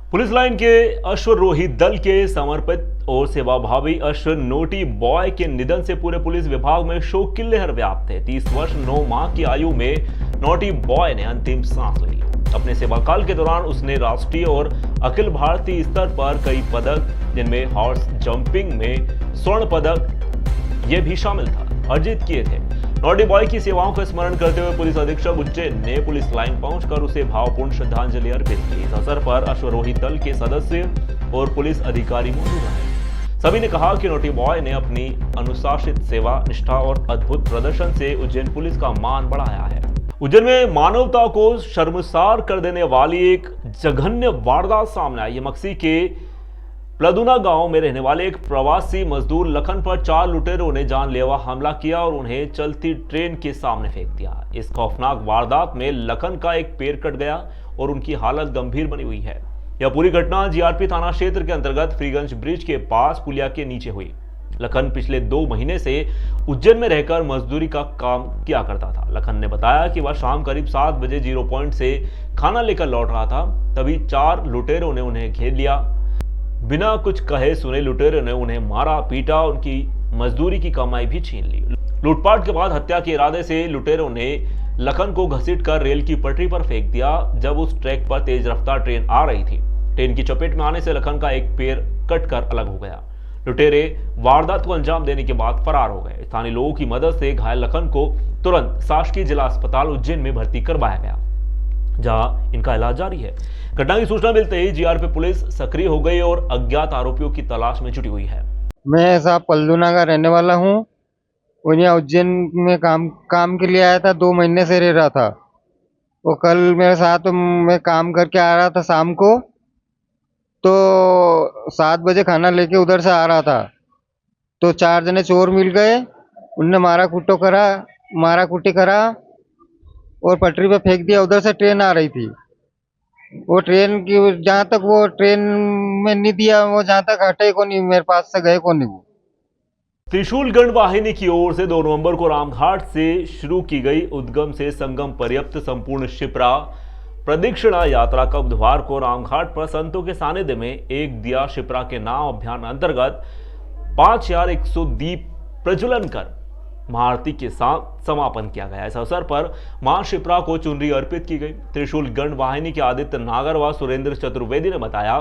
Police line के अश्वरोही दल के समर्पित और सेवाभावी अश्व नोटी बॉय के निधन से पूरे पुलिस विभाग में शोक की लहर व्याप्त है। 30 वर्ष 9 माह की आयु में नोटी बॉय ने अंतिम सांस ली। अपने सेवाकाल के दौरान उसने राष्ट्रीय और अखिल भारतीय स्तर पर कई पदक, जिनमें हॉर्स जंपिंग में स्वर्ण पदक ये भी शामिल था, अर्जित किए थे। नोटी बॉय की सेवाओं का स्मरण करते हुए पुलिस अधीक्षक उज्जैन ने पुलिस लाइन पहुंचकर उसे भावपूर्ण श्रद्धांजलि अर्पित की। इस अवसर पर अश्वरोही दल के सदस्य और पुलिस अधिकारी मौजूद रहे। सभी ने कहा कि नोटी बॉय ने अपनी अनुशासित सेवा, निष्ठा और अद्भुत प्रदर्शन से उज्जैन पुलिस का मान बढ़ाया है। उज्जैन में मानवता को शर्मसार कर देने वाली एक जघन्य वारदात सामने आई है। मक्सी के प्लदुना गांव में रहने वाले एक प्रवासी मजदूर लखन पर 4 लुटेरों ने जानलेवा हमला किया और उन्हें चलती ट्रेन के सामने फेंक दिया। इस खौफनाक वारदात में लखन का एक पैर कट गया और उनकी हालत गंभीर बनी हुई है। यह पूरी घटना जीआरपी थाना क्षेत्र के अंतर्गत फ्रीगंज ब्रिज के पास पुलिया के नीचे हुई। लखन पिछले 2 महीने से उज्जैन में रहकर मजदूरी का काम किया करता था। लखन ने बताया कि वह शाम करीब 7 बजे 0 पॉइंट से खाना लेकर लौट रहा था, तभी 4 लुटेरों ने उन्हें घेर लिया। बिना कुछ कहे सुने लुटेरों ने उन्हें मारा, पीटा, उनकी मजदूरी की कमाई भी छीन ली। लूटपाट के बाद हत्या के इरादे से लुटेरों ने लखन को घसीटकर रेल की पटरी पर फेंक दिया। जब उस ट्रैक पर तेज रफ्तार ट्रेन आ रही थी, ट्रेन की चपेट में आने से लखन का एक पैर कटकर अलग हो गया। लुटेरे वारदात को अंजाम देने के बाद फरार हो गए। स्थानीय लोगों की मदद से घायल लखन को तुरंत शासकीय जिला अस्पताल उज्जैन में भर्ती करवाया गया, जहां इनका इलाज जारी है। घटना की सूचना मिलते ही जीआरपी पुलिस सक्रिय हो गई और अज्ञात आरोपियों की तलाश में जुटी हुई है। मैं साहब पल्लूना का रहने वाला हूँ और यहाँ उज्जैन में काम के लिए आया था। 2 महीने से रह रहा था। वो कल मेरे साथ मैं काम करके आ रहा था शाम को, तो 7 बजे खाना लेके उधर से आ रहा था, तो 4 जने चोर मिल गए। उनने मारा कुटी करा और पटरी पे फेंक दिया। उधर से ट्रेन आ रही थी। वो ट्रेन की जहाँ तक वो ट्रेन में नहीं दिया, वो जहाँ तक हटे को नहीं, मेरे पास से गए को नहीं। वो त्रिशूलगढ़ वाहिनी की ओर से 2 नवंबर को रामघाट से शुरू की गई उद्गम से संगम पर्यंत संपूर्ण शिप्रा प्रदक्षिणा यात्रा का बुधवार को रामघाट पर संतों के सानिध्य में एक दिया शिप्रा के नाम अभियान अंतर्गत 5100 दीप प्रज्वलन कर महाआरती के साथ समापन किया गया। इस अवसर पर मां शिप्रा को चुनरी अर्पित की गई। त्रिशूलगढ़ वाहिनी के आदित्य नागर व सुरेंद्र चतुर्वेदी ने बताया,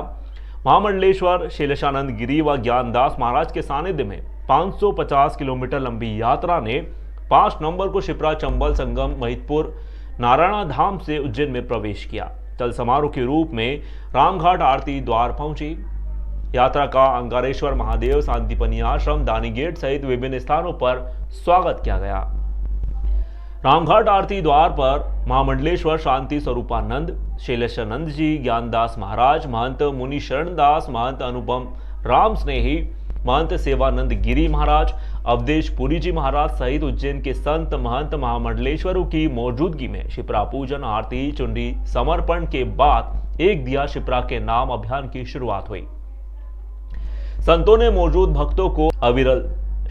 महामंडलेश्वर शैलेशानंद गिरी व ज्ञानदास महाराज के सानिध्य में 550 किलोमीटर लंबी यात्रा ने 5 नवंबर को शिप्रा चंबल संगम महितपुर नारायणा धाम से उज्जैन में प्रवेश किया। चल समारोह के रूप में रामघाट आरती द्वार पहुंची। यात्रा का अंगारेश्वर महादेव, शांतिपनी आश्रम, दानी गेट सहित विभिन्न स्थानों पर स्वागत किया गया। रामघाट आरती द्वार पर महामंडलेश्वर शांति स्वरूपानंद, शैलेशानंद जी, ज्ञानदास महाराज, महंत मुनि शरणदास, महंत अनुपम राम स्नेही, महंत सेवानंद गिरी महाराज, अवधेश पुरी जी महाराज सहित उज्जैन के संत महंत महामंडलेश्वरों की मौजूदगी में शिप्रा पूजन, आरती, चुनरी समर्पण के बाद एक दिया शिप्रा के नाम अभियान की शुरुआत हुई। संतों ने मौजूद भक्तों को अविरल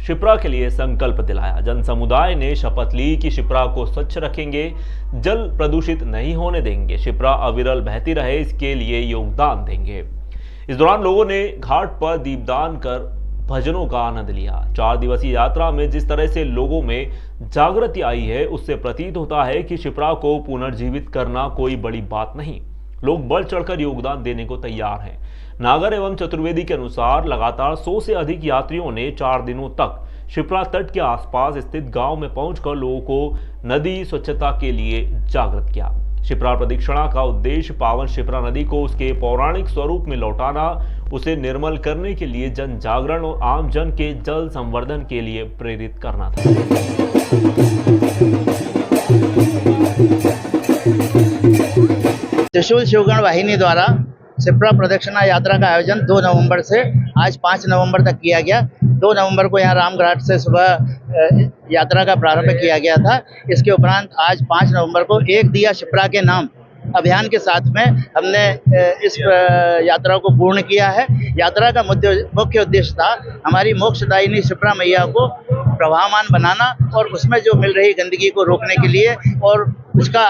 शिप्रा के लिए संकल्प दिलाया। जन समुदाय ने शपथ ली कि शिप्रा को स्वच्छ रखेंगे, जल प्रदूषित नहीं होने देंगे, शिप्रा अविरल बहती रहे, इसके लिए योगदान देंगे। इस दौरान लोगों ने घाट पर दीपदान कर भजनों का आनंद लिया। 4 दिवसीय यात्रा में जिस तरह से लोगों में जागृति आई है, उससे प्रतीत होता है कि शिप्रा को पुनर्जीवित करना कोई बड़ी बात नहीं। लोग बढ़ चढ़कर योगदान देने को तैयार हैं। नागर एवं चतुर्वेदी के अनुसार लगातार 100 से अधिक यात्रियों ने 4 दिनों तक शिप्रा तट के आसपास स्थित गांव में पहुंचकर लोगों को नदी स्वच्छता के लिए जागृत किया। शिप्रा प्रदक्षिणा का उद्देश्य पावन शिप्रा नदी को उसके पौराणिक स्वरूप में लौटाना, उसे निर्मल करने के लिए जन जागरण और आम जन के जल संवर्धन के लिए प्रेरित करना था। त्रिशूल शिवगण वाहिनी द्वारा शिप्रा प्रदक्षिणा यात्रा का आयोजन 2 नवंबर से आज 5 नवंबर तक किया गया। 2 नवंबर को यहाँ रामघाट से सुबह यात्रा का प्रारंभ किया गया था। इसके उपरांत आज 5 नवंबर को एक दिया शिप्रा के नाम अभियान के साथ में हमने इस यात्रा को पूर्ण किया है। यात्रा का मुख्य उद्देश्य था हमारी मोक्षदायिनी शिप्रा मैया को प्रवाहमान बनाना और उसमें जो मिल रही गंदगी को रोकने के लिए और उसका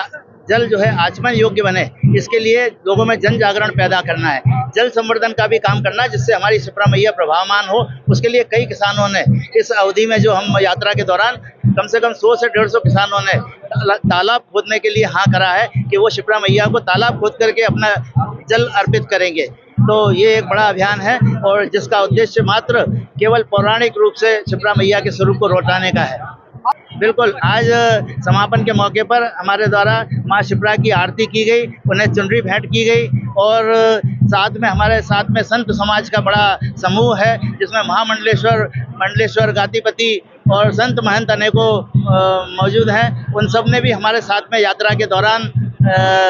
जल जो है आचमन योग्य बने, इसके लिए लोगों में जन जागरण पैदा करना है, जल संवर्धन का भी काम करना है, जिससे हमारी शिप्रा मैया प्रभावमान हो। उसके लिए कई किसानों ने इस अवधि में, जो हम यात्रा के दौरान कम से कम 100 से 150 किसानों ने तालाब खोदने के लिए हाँ करा है कि वो शिप्रा मैया को तालाब खोद करके अपना जल अर्पित करेंगे। तो ये एक बड़ा अभियान है और जिसका उद्देश्य मात्र केवल पौराणिक रूप से शिप्रा मैया के स्वरूप को लौटाने का है। बिल्कुल, आज समापन के मौके पर हमारे द्वारा माँ शिप्रा की आरती की गई, उन्हें चुनरी भेंट की गई और हमारे साथ में संत समाज का बड़ा समूह है, जिसमें मंडलेश्वर गादीपति और संत महंत अनेकों मौजूद हैं। उन सब ने भी हमारे साथ में यात्रा के दौरान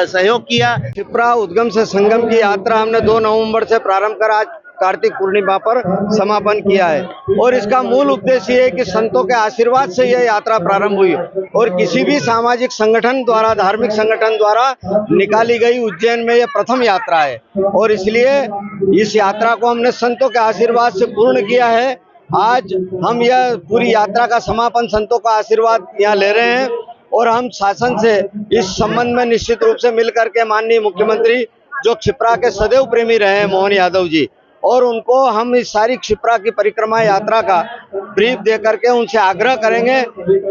सहयोग किया। शिप्रा उद्गम से संगम की यात्रा हमने 2 नवंबर से प्रारंभ कर आज कार्तिक पूर्णिमा पर समापन किया है और इसका मूल उद्देश्य ये है कि संतों के आशीर्वाद से यह यात्रा प्रारंभ हुई और किसी भी सामाजिक संगठन द्वारा, धार्मिक संगठन द्वारा निकाली गई उज्जैन में यह प्रथम यात्रा है और इसलिए इस यात्रा को हमने संतों के आशीर्वाद से पूर्ण किया है। आज हम यह पूरी यात्रा का समापन संतों का आशीर्वाद यहाँ ले रहे हैं और हम शासन से इस संबंध में निश्चित रूप से मिलकर के माननीय मुख्यमंत्री, जो क्षिप्रा के सदैव प्रेमी रहे हैं, मोहन यादव जी, और उनको हम इस सारी क्षिप्रा की परिक्रमा यात्रा का ब्रीफ दे करके उनसे आग्रह करेंगे।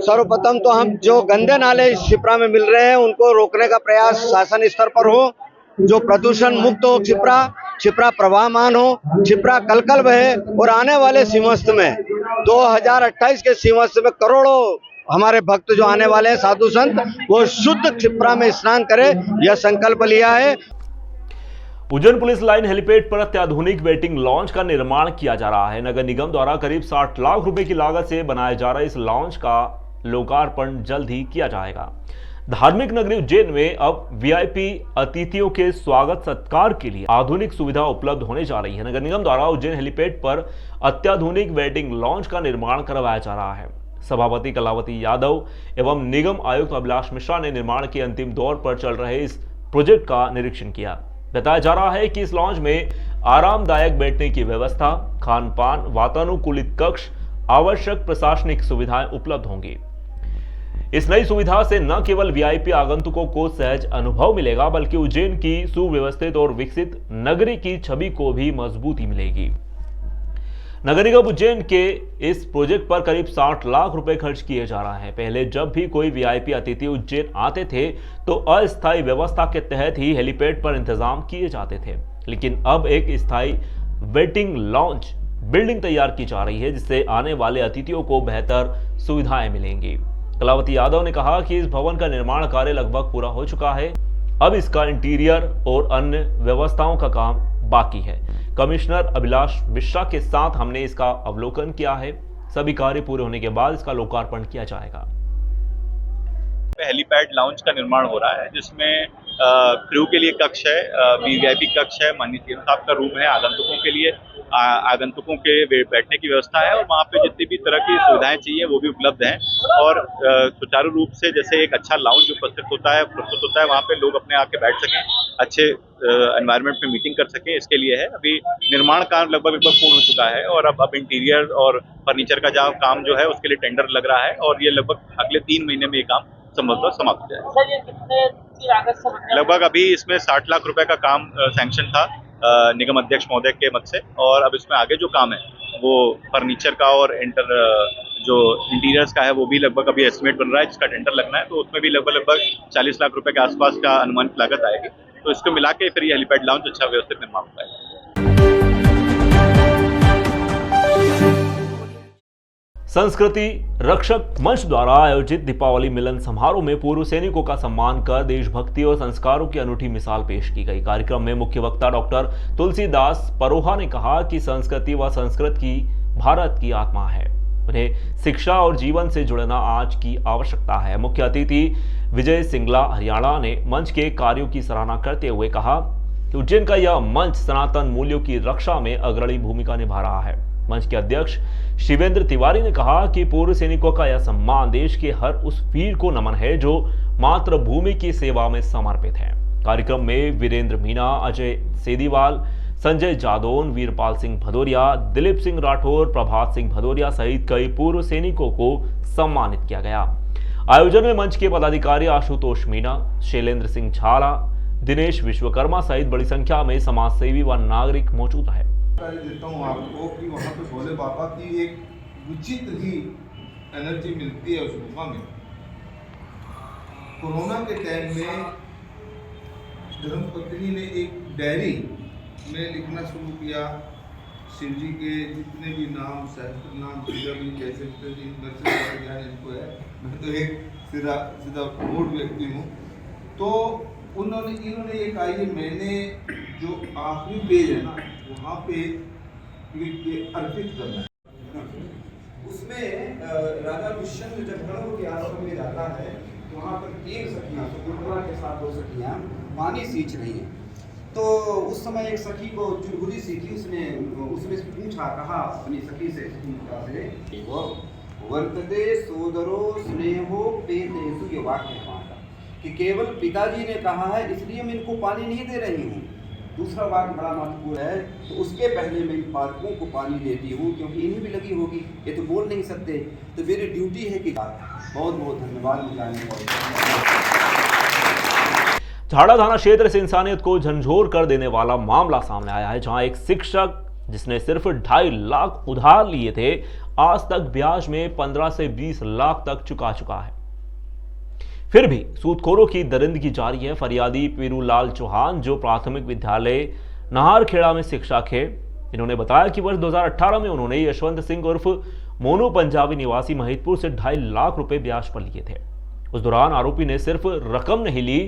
सर्वप्रथम तो हम जो गंदे नाले इस क्षिप्रा में मिल रहे हैं उनको रोकने का प्रयास शासन स्तर पर हो, जो प्रदूषण मुक्त हो क्षिप्रा प्रवाहमान हो, क्षिप्रा कलकल बहे और आने वाले सिंहस्थ में 2028 के सिंहस्थ में करोड़ों हमारे भक्त जो आने वाले हैं, साधु संत, वो शुद्ध क्षिप्रा में स्नान करें, यह संकल्प लिया है। उज्जैन पुलिस लाइन हेलीपैड पर अत्याधुनिक वेटिंग लॉन्च का निर्माण किया जा रहा है। नगर निगम द्वारा करीब 60 लाख रुपए की लागत से बनाया जा रहा इस लॉन्च का लोकार्पण जल्द ही किया जाएगा। धार्मिक नगरी उज्जैन में अब वीआईपी अतिथियों के स्वागत सत्कार के लिए आधुनिक सुविधा उपलब्ध होने जा रही है। नगर निगम द्वारा उज्जैन हेलीपैड पर अत्याधुनिक वेटिंग लॉन्च का निर्माण करवाया जा रहा है। सभापति कलावती यादव एवं निगम आयुक्त अभिलाष मिश्रा ने निर्माण के अंतिम दौर पर चल रहे इस प्रोजेक्ट का निरीक्षण किया। बताया जा रहा है कि इस लॉन्च में आरामदायक बैठने की व्यवस्था, खान पान, वातानुकूलित कक्ष, आवश्यक प्रशासनिक सुविधाएं उपलब्ध होंगी। इस नई सुविधा से न केवल वीआईपी आगंतुकों को सहज अनुभव मिलेगा, बल्कि उज्जैन की सुव्यवस्थित और विकसित नगरी की छवि को भी मजबूती मिलेगी। नगर निगम उज्जैन के इस प्रोजेक्ट पर करीब 60 लाख रुपए खर्च किए जा रहा है। पहले जब भी कोई वीआईपी अतिथि उज्जैन आते थे तो अस्थायी व्यवस्था के तहत ही हेलीपैड पर इंतजाम किए जाते थे, लेकिन अब एक स्थायी वेटिंग लॉन्च बिल्डिंग तैयार की जा रही है, जिससे आने वाले अतिथियों को बेहतर सुविधाएं मिलेंगी। कलावती यादव ने कहा कि इस भवन का निर्माण कार्य लगभग पूरा हो चुका है, अब इसका इंटीरियर और अन्य व्यवस्थाओं का काम बाकी है। कमिश्नर अभिलाष मिश्रा के साथ हमने इसका अवलोकन किया है। सभी कार्य पूरे होने के बाद इसका लोकार्पण किया जाएगा। हेलीपैड लाउंज का निर्माण हो रहा है, जिसमें क्रू के लिए कक्ष है, वीवीआईपी कक्ष है, माननीय सीएम साहब का रूम है, आगंतुकों के बैठने की व्यवस्था है और वहाँ पे जितनी भी तरह की सुविधाएं चाहिए वो भी उपलब्ध हैं और सुचारू रूप से जैसे एक अच्छा लाउंज प्रस्तुत होता है वहाँ पे लोग अपने आके बैठ सकें, अच्छे एनवायरनमेंट में मीटिंग कर सकें, इसके लिए है। अभी निर्माण कार्य लगभग पूर्ण हो चुका है और अब इंटीरियर और फर्नीचर का जो काम जो है उसके लिए टेंडर लग रहा है और ये लगभग अगले 3 महीने में ये काम संभवतः समाप्त हो जाएगा। लगभग अभी इसमें 60 लाख रुपए का काम सैंक्शन था निगम अध्यक्ष महोदय के मत से और अब इसमें आगे जो काम है वो फर्नीचर का और जो इंटीरियर्स का है वो भी लगभग अभी एस्टिमेट बन रहा है, जिसका टेंडर लगना है, तो उसमें भी लगभग 40 लाख रुपए के आसपास का अनुमानित लागत आएगी। तो इसको मिला के फिर ये हेलीपैड लाउंज अच्छा व्यवस्थित निर्माण हो पाएगा। संस्कृति रक्षक मंच द्वारा आयोजित दीपावली मिलन समारोह में पूर्व सैनिकों का सम्मान कर देशभक्ति और संस्कारों की अनूठी मिसाल पेश की गई। कार्यक्रम में मुख्य वक्ता डॉक्टर तुलसीदास परोहा ने कहा कि संस्कृति व संस्कृति भारत की आत्मा है, उन्हें शिक्षा और जीवन से जुड़ना आज की आवश्यकता है। मुख्य अतिथि विजय सिंगला हरियाणा ने मंच के कार्यों की सराहना करते हुए कहा कि उज्जैन का यह मंच सनातन मूल्यों की रक्षा में अग्रणी भूमिका निभा रहा है। मंच के अध्यक्ष शिवेंद्र तिवारी ने कहा कि पूर्व सैनिकों का यह सम्मान देश के हर उस वीर को नमन है जो मातृभूमि की सेवा में समर्पित है। कार्यक्रम में वीरेंद्र मीना, अजय सेदीवाल, संजय जादौन, वीरपाल सिंह भदौरिया, दिलीप सिंह राठौर, प्रभात सिंह भदौरिया सहित कई पूर्व सैनिकों को सम्मानित किया गया। आयोजन में मंच के पदाधिकारी आशुतोष मीणा, शैलेंद्र सिंह झाला, दिनेश विश्वकर्मा सहित बड़ी संख्या में समाजसेवी व नागरिक मौजूद है। देता हूँ आपको कि वहाँ पे भोले बाबा की एक विचित्र ही एनर्जी मिलती है उस गुफा में। कोरोना के टाइम में धर्मपत्नी ने एक डायरी में लिखना शुरू किया, शिव जी के जितने भी नाम, सहस्त्र नाम, पूजा भी कैसे ज्ञान इनको है, मैं तो एक सीधा मूड व्यक्ति हूँ। तो इन्होंने ये कहा कि मैंने जो आखिरी पेज है ना वहाँ पे ये अर्पित करना है। उसमें राजा दुष्यंत जब गणों के आश्रम में जाता है तो वहाँ पर 3 सखियाँ सुकुंतला के साथ 2 सखियाँ पानी सींच रही हैं। तो उस समय एक सखी को चुलबुली सी थी, उसने पूछा, कहा अपनी सखी से, शकुंतला से, वो वर्तते सोदरो स्नेहो पेतेषु, ये वाक्य है वहाँ का कि केवल पिताजी ने कहा है इसलिए मैं इनको पानी नहीं दे रही हूँ। दूसरा वाक्य बड़ा महत्वपूर्ण है, तो उसके पहले मैं इन पालकों को पानी देती हूँ क्योंकि इन्हें भी लगी होगी, ये तो बोल नहीं सकते, तो मेरी ड्यूटी है कि बहुत बहुत धन्यवाद मुझे। झाड़ा थाना क्षेत्र से इंसानियत को झंझोर कर देने वाला मामला सामने आया है, जहां एक शिक्षक जिसने सिर्फ 2.5 लाख उधार लिए थे, आज तक ब्याज में 15 से 20 लाख तक चुका है। फिर भी सूदखोरों की दरिंदगी जारी है। फरियादी पीरूलाल चौहान, जो प्राथमिक विद्यालय नाहरखेड़ा में शिक्षक है, इन्होंने बताया कि वर्ष 2018 में उन्होंने यशवंत सिंह उर्फ मोनू पंजाबी निवासी महितपुर से 2.5 लाख रुपए ब्याज पर लिए थे। उस दौरान आरोपी ने सिर्फ रकम नहीं ली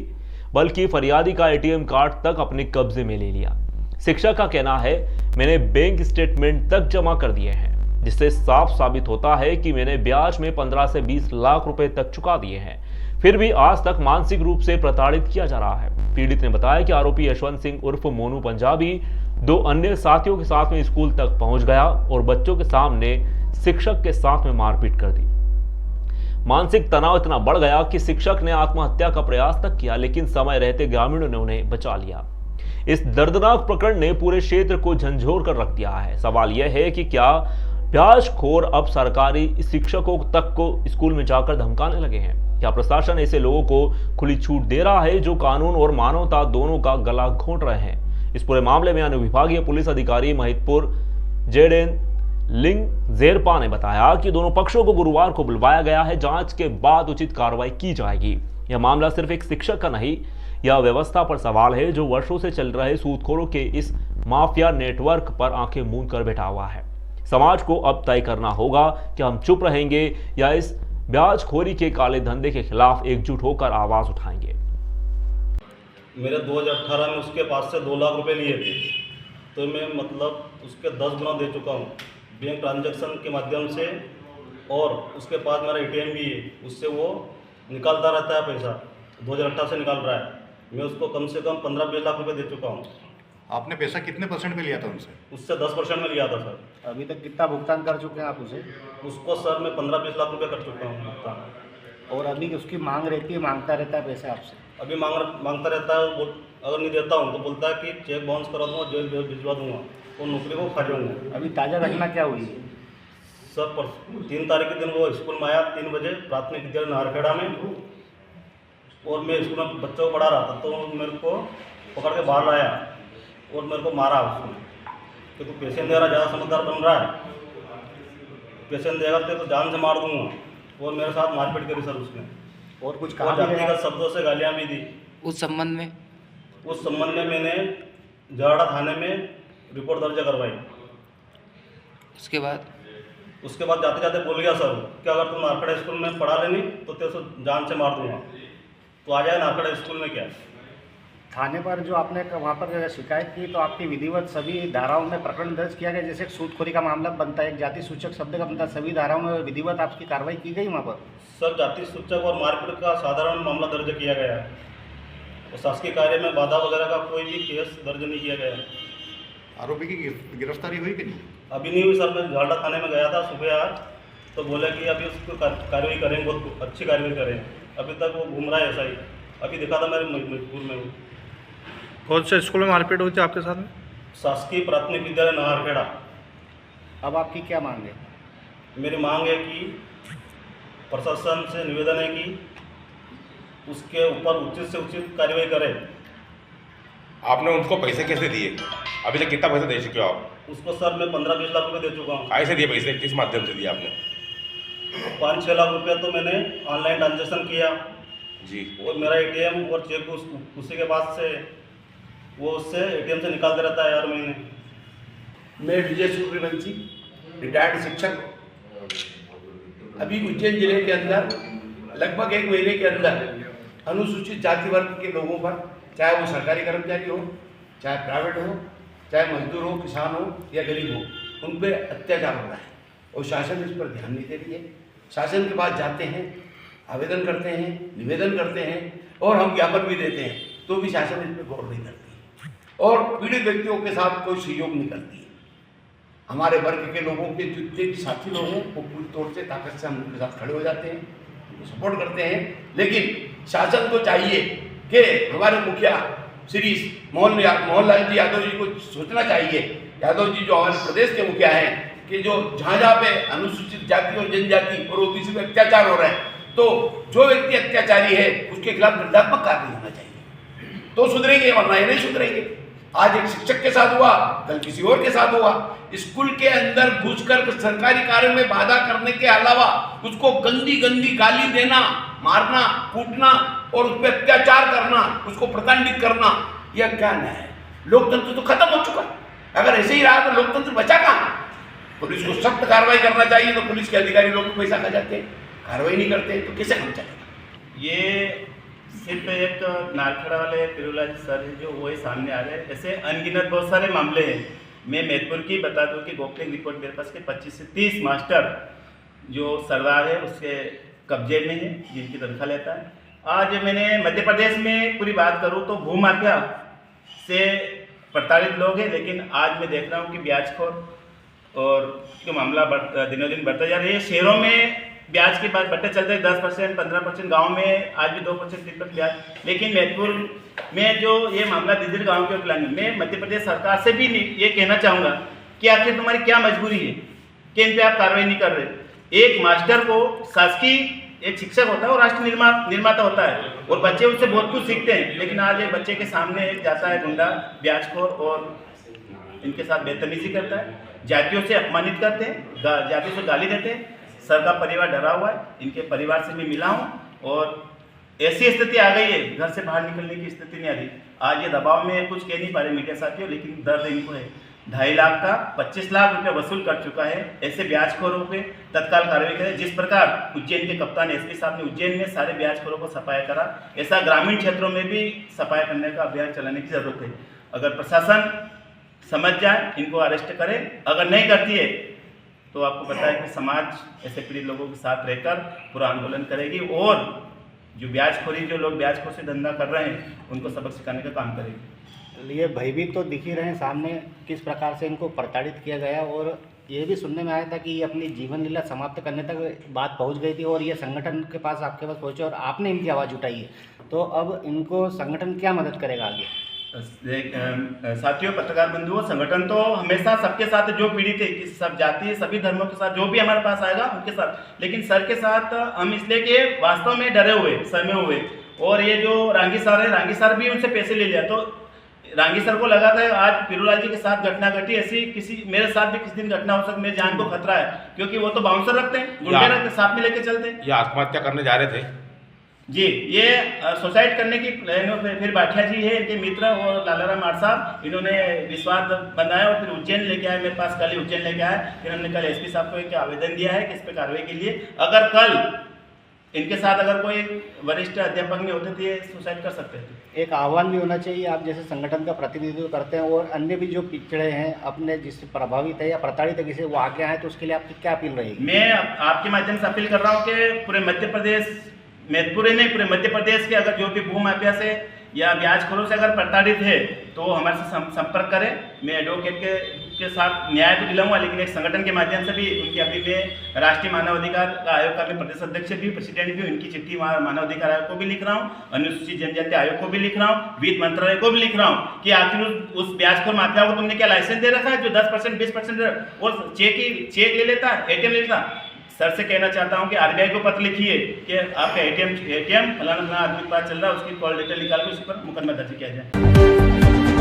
बल्कि फरियादी का एटीएम कार्ड तक अपने कब्जे में ले लिया। शिक्षक का कहना है, मैंने बैंक स्टेटमेंट तक जमा कर दिए हैं, जिससे साफ साबित होता है कि मैंने ब्याज में 15 से 20 लाख रुपए तक चुका दिए हैं। फिर भी आज तक मानसिक रूप से प्रताड़ित किया जा रहा है। पीड़ित ने बताया कि आरोपी यशवंत सिंह उर्फ मोनू पंजाबी 2 अन्य साथियों के साथ में स्कूल तक पहुंच गया और बच्चों के सामने शिक्षक के साथ में मारपीट कर दी। मानसिक तनाव इतना बढ़ गया कि शिक्षक ने आत्महत्या का प्रयास तक किया, लेकिन समय रहते ग्रामीणों ने उन्हें बचा लिया। इस दर्दनाक प्रकरण ने पूरे क्षेत्र को झंझोर कर रख दिया है। सवाल यह है कि क्या ब्याजखोर अब सरकारी शिक्षकों तक को स्कूल में जाकर धमकाने लगे हैं? क्या प्रशासन ऐसे लोगों को खुली छूट दे रहा है जो कानून और मानवता दोनों का गला घोंट रहे हैं? इस पूरे मामले में अनुविभागीय पुलिस अधिकारी महितपुर जेडेन लिंग जेरपा ने बताया कि दोनों पक्षों को गुरुवार को बुलवाया गया है। जांच के बाद उचित कार्रवाई की जाएगी। यह मामला सिर्फ एक शिक्षक का नहीं, यह व्यवस्था पर सवाल है जो वर्षों से चल रहे सूदखोरों के इस माफिया नेटवर्क पर आंखें मूंद कर बैठा हुआ है। समाज को अब तय करना होगा कि हम चुप रहेंगे या इस ब्याजखोरी के काले धंधे के खिलाफ एकजुट होकर आवाज उठाएंगे। मेरे 2018 में उसके पास से 2 लाख रुपए लिए थे, तो मैं मतलब उसके 10 गुना दे चुका हूँ बैंक ट्रांजैक्शन के माध्यम से, और उसके पास मेरा एटीएम भी है, उससे वो निकालता रहता है पैसा। 2018 से निकाल रहा है। मैं उसको कम से कम 15-20 लाख रुपए दे चुका हूँ। आपने पैसा कितने % में लिया था उनसे? उससे 10% में लिया था सर। अभी तक कितना भुगतान कर चुके हैं आप उसे? उसको सर मैं 15-20 लाख रुपए कर चुका हूँ भुगतान। और अभी उसकी मांग रहती है, मांगता रहता है पैसे आपसे? अभी मांगता रहता है। वो अगर नहीं देता हूँ तो बोलता है कि चेक बाउंस करा दूँगा, जेल भिजवा दूँगा, वो नौकरी को खा जाऊँगा। अभी ताज़ा घटना क्या हुई है? सर 3 तारीख के दिन वो स्कूल में आया 3 बजे प्राथमिक विद्यालय नाहरखेड़ा में, और मैं स्कूल में बच्चों को पढ़ा रहा था, तो मेरे को पकड़ के बाहर लाया और मेरे को मारा उसने कि तू पैसे दे रहा, ज़्यादा समझदार बन रहा है, पैसे देगा तो जान से मार दूंगा। और मेरे साथ मारपीट करी सर उसने, और कुछ कहा जातिगत शब्दों से गालियाँ भी दी। उस संबंध में मैंने झाड़ा थाने में रिपोर्ट दर्ज करवाई। उसके बाद जाते जाते बोल गया सर कि अगर तुम नारखेड़ा स्कूल में पढ़ा लेनी तो तेरे को जान से मार दूंगा, तो आ जाए नारखेड़ा स्कूल में। क्या थाने पर जो आपने वहाँ पर शिकायत की, तो आपकी विधिवत सभी धाराओं में प्रकरण दर्ज किया गया? जैसे सूदखोरी का मामला बनता है, एक जाति सूचक शब्द का बनता है, सभी धाराओं में विधिवत आपकी कार्रवाई की गई वहाँ पर? सर जाति सूचक और मारपीट का साधारण मामला दर्ज किया गया है, और शासकीय कार्य में बाधा वगैरह का कोई भी केस दर्ज नहीं किया गया। आरोपी की गिरफ्तारी हुई कि नहीं? अभी नहीं हुई सर। मैं झालड़ा थाने में गया था सुबह आज, तो बोला कि अभी उसको कार्रवाई करेंगे, बहुत अच्छी कार्रवाई करें। अभी तक वो घूम रहा है ऐसा ही। अभी दिखा था मेरे महितपुर में। कौन से स्कूल में मारपीट हुई थी आपके साथ में? शासकीय प्राथमिक विद्यालय नाहरखेड़ा। अब आपकी क्या मांग है? मेरी मांग है कि प्रशासन से निवेदन है कि उसके ऊपर उचित से उचित कार्रवाई करें। आपने उनको पैसे कैसे दिए? अभी तक कितना पैसा दे चुके हो आप? उसको सर मैं 15-20 लाख रुपए दे चुका हूँ। कैसे दिए पैसे? किस माध्यम से दिए आपने? 5-6 लाख रुपया तो मैंने ऑनलाइन ट्रांजेक्शन किया जी। और मेरा एटीएम और चेक उसी के बाद से वो उससे एटीएम से निकालते रहता है हर महीने। मैं विजय सूर्यवंशी, रिटायर्ड शिक्षक, अभी उज्जैन जिले के अंदर लगभग 1 महीने के अंदर अनुसूचित जाति वर्ग के लोगों पर, चाहे वो सरकारी कर्मचारी हो, चाहे प्राइवेट हो, चाहे मजदूर हो, किसान हो या गरीब हो, उन पर अत्याचार हो रहा है और शासन इस पर ध्यान नहीं दे रही है। शासन के पास जाते हैं, आवेदन करते हैं, निवेदन करते हैं और हम ज्ञापन भी देते हैं, तो भी शासन इस पर गौर नहीं करती और पीड़ित व्यक्तियों के साथ कोई सहयोग नहीं करती है। हमारे वर्ग के लोगों के जितने भी साथी लोग हैं वो पूरी तौर से ताकत से हम उनके साथ खड़े हो जाते हैं, उनको सपोर्ट करते हैं। लेकिन शासन को चाहिए कि हमारे मुखिया श्री मोहनलाल जी यादव जी को सोचना चाहिए, यादव जी जो हमारे प्रदेश के मुखिया हैं, कि जो जहाँ जहाँ पे अनुसूचित जाति और जनजाति और ओबीसी पे अत्याचार हो रहे हैं, तो जो व्यक्ति अत्याचारी है उसके खिलाफ दंडात्मक कार्रवाई होना चाहिए, तो सुधरेंगे, वरना ये नहीं सुधरेंगे। आज एक शिक्षक के साथ हुआ, कल किसी और के साथ हुआ। स्कूल के अंदर घुसकर सरकारी कार्य में बाधा करने के अलावा उसको गंदी गंदी गाली देना, मारना, कूटना और उस पर अत्याचार करना, उसको प्रताड़ित करना, यह क्या न्याय है? लोकतंत्र तो खत्म हो चुका। अगर ऐसे ही रहा तो लोकतंत्र बचा कहाँ? पुलिस को सख्त कार्रवाई करना चाहिए, तो पुलिस के अधिकारी लोग पैसा खा जाते हैं, कार्रवाई नहीं करते, तो कैसे काम चलेगा? ये सिर्फ एक नारखेड़ा वाले पिरुलाल सर है जो वही सामने आ रहे हैं। ऐसे अनगिनत बहुत सारे मामले हैं। मैं मैदपुर की बता दूं कि गोपनीय रिपोर्ट मेरे पास के 25 से 30 मास्टर जो सरदार है उसके कब्जे में है, जिनकी तनख्वाह लेता है। आज मैंने मध्य प्रदेश में पूरी बात करूं तो भूमाफिया से प्रताड़ित लोग हैं, लेकिन आज मैं देख रहा हूं कि ब्याजखोर और जो मामला दिनों दिन बढ़ता जा रहा है। शहरों में ब्याज के बाद बढ़ते चलते 10%, 15%, गाँव में आज भी 2% 3% ब्याज। लेकिन मैदपुर में जो ये मामला दिदिर गाँव के प्लान में, मैं मध्य प्रदेश सरकार से भी ये कहना चाहूँगा कि आखिर तुम्हारी क्या मजबूरी है कि इन पर आप कार्रवाई नहीं कर रहे। एक मास्टर को शासकीय एक शिक्षक होता है और राष्ट्र निर्माता होता है और बच्चे उससे बहुत कुछ सीखते हैं, लेकिन आज एक बच्चे के सामने एक जाता है गुंडा, ब्याजखोर और इनके साथ बदतमीजी करता है, जातियों से अपमानित करते हैं, जातियों से गाली देते हैं। सर का परिवार डरा हुआ है, इनके परिवार से मैं मिला हूँ और ऐसी स्थिति आ गई है, घर से बाहर निकलने की स्थिति नहीं आ रही। आज ये दबाव में कुछ कह नहीं पा रहे मीडिया साथियों, लेकिन दर्द इनको है। 2.5 लाख का 25 लाख रुपया वसूल कर चुका है। ऐसे ब्याजखोरों पे तत्काल कार्रवाई करें। जिस प्रकार उज्जैन के कप्तान एसपी साहब ने उज्जैन में सारे ब्याजखोरों को सफाया करा, ऐसा ग्रामीण क्षेत्रों में भी सफाया करने का अभियान चलाने की जरूरत है। अगर प्रशासन समझ जाए, इनको अरेस्ट करे, अगर नहीं करती है तो आपको पता है कि समाज ऐसे पीड़ित लोगों के साथ रहकर पूरा आंदोलन करेगी और जो जो लोग ब्याजखोर से धंधा कर रहे हैं उनको सबक सिखाने का काम करेगी। ये भयभीत तो दिख ही रहे हैं सामने, किस प्रकार से इनको प्रताड़ित किया गया और ये भी सुनने में आया था कि ये अपनी जीवन लीला समाप्त करने तक बात पहुंच गई थी और ये संगठन के पास आपके पास पहुंचे और आपने इनकी आवाज़ उठाई है, तो अब इनको संगठन क्या मदद करेगा आगे? साथियों, पत्रकार बंधुओं, संगठन तो हमेशा सबके साथ जो पीड़ित है, सब जाति, सभी धर्मों के साथ जो भी हमारे पास आएगा उनके साथ, लेकिन सर के साथ हम इसलिए कि वास्तव में डरे हुए, सहमे हुए। और ये जो रांगी सर है, रांगी सर भी उनसे पैसे ले लिया, तो रांगी सर को लगा था आज पिरुलाल जी के साथ घटना घटी, ऐसी किसी मेरे साथ भी किसी दिन घटना हो सकती, मेरी जान को खतरा है, क्योंकि वो तो बाउंसर रखते हैं, गुंडे रखते, साथ में लेके चलते हैं। ये आत्महत्या करने जा रहे थे जी, ये सुसाइड करने की फिर भाटिया जी है इनके मित्र और लालाराम आठ साहब, इन्होंने विश्वास बनाया और फिर उज्जैन लेके आए मेरे पास, कल ही उज्जैन लेके आए। फिर हमने कल एसपी साहब को एक आवेदन दिया है कि इस पर कार्रवाई के लिए, अगर कल इनके साथ अगर कोई वरिष्ठ अध्यापक नहीं होते तो ये सुसाइड कर सकते थे। एक आह्वान भी होना चाहिए, आप जैसे संगठन का प्रतिनिधित्व करते हैं और अन्य भी जो पिछड़े हैं अपने जिससे प्रभावित है या प्रताड़ित है किसी वो आगे आए, तो उसके लिए आपकी क्या अपील रहेगी? मैं आपके माध्यम से अपील कर रहा हूँ कि पूरे मध्य प्रदेश, मैदपुर नहीं पूरे मध्य प्रदेश के अगर जो भी भूमाफिया से या ब्याजखोरों से अगर प्रताड़ित है तो हमारे से संपर्क करें। मैं एडवोकेट के साथ न्याय तो दिलाऊंगा, लेकिन एक संगठन के माध्यम से भी उनकी अभी मैं राष्ट्रीय मानवाधिकार आयोग का मैं प्रदेश अध्यक्ष भी, प्रेसिडेंट भी, उनकी चिट्ठी मानवाधिकार आयोग को भी लिख रहा हूँ, अनुसूचित जनजाति आयोग को भी लिख रहा हूँ, वित्त मंत्रालय को भी लिख रहा हूँ कि आखिर उस ब्याजखोर माफिया को तुमने क्या लाइसेंस दे रखा है जो 10%, 20% और चेक ले लेता है, ATM ले लेता है। सर से कहना चाहता हूं कि आरबीआई को पत्र लिखिए कि आपका एटीएम फलाना फलाना आदमी के पास चल रहा है, उसकी कॉल डिटेल निकाल के उस पर मुकदमा दर्ज किया जाए।